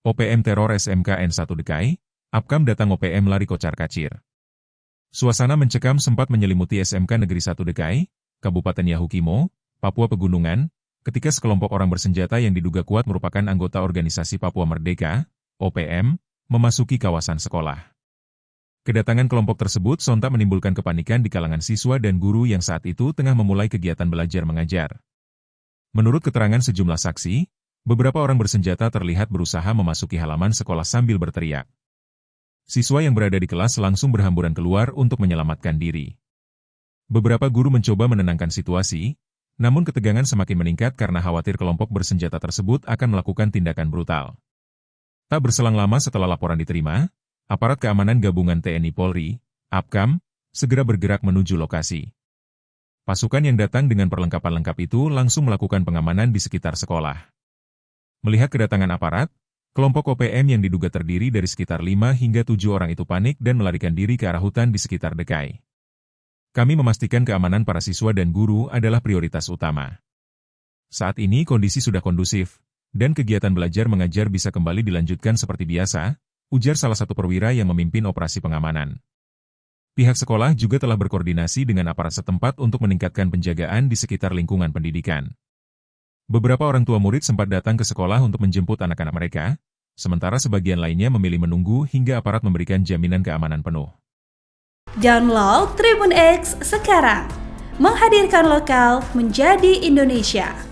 OPM teror SMK N1 Dekai, Apkam datang OPM lari kocar-kacir. Suasana mencekam sempat menyelimuti SMK Negeri 1 Dekai, Kabupaten Yahukimo, Papua Pegunungan, ketika sekelompok orang bersenjata yang diduga kuat merupakan anggota organisasi Papua Merdeka, OPM, memasuki kawasan sekolah. Kedatangan kelompok tersebut sontak menimbulkan kepanikan di kalangan siswa dan guru yang saat itu tengah memulai kegiatan belajar mengajar. Menurut keterangan sejumlah saksi, beberapa orang bersenjata terlihat berusaha memasuki halaman sekolah sambil berteriak. Siswa yang berada di kelas langsung berhamburan keluar untuk menyelamatkan diri. Beberapa guru mencoba menenangkan situasi, namun ketegangan semakin meningkat karena khawatir kelompok bersenjata tersebut akan melakukan tindakan brutal. Tak berselang lama setelah laporan diterima, aparat keamanan gabungan TNI Polri, Apkam, segera bergerak menuju lokasi. Pasukan yang datang dengan perlengkapan lengkap itu langsung melakukan pengamanan di sekitar sekolah. Melihat kedatangan aparat, kelompok OPM yang diduga terdiri dari sekitar 5 hingga 7 orang itu panik dan melarikan diri ke arah hutan di sekitar Dekai. Kami memastikan keamanan para siswa dan guru adalah prioritas utama. Saat ini kondisi sudah kondusif, dan kegiatan belajar mengajar bisa kembali dilanjutkan seperti biasa, ujar salah satu perwira yang memimpin operasi pengamanan. Pihak sekolah juga telah berkoordinasi dengan aparat setempat untuk meningkatkan penjagaan di sekitar lingkungan pendidikan. Beberapa orang tua murid sempat datang ke sekolah untuk menjemput anak-anak mereka, sementara sebagian lainnya memilih menunggu hingga aparat memberikan jaminan keamanan penuh. Download Tribun X sekarang, menghadirkan lokal menjadi Indonesia.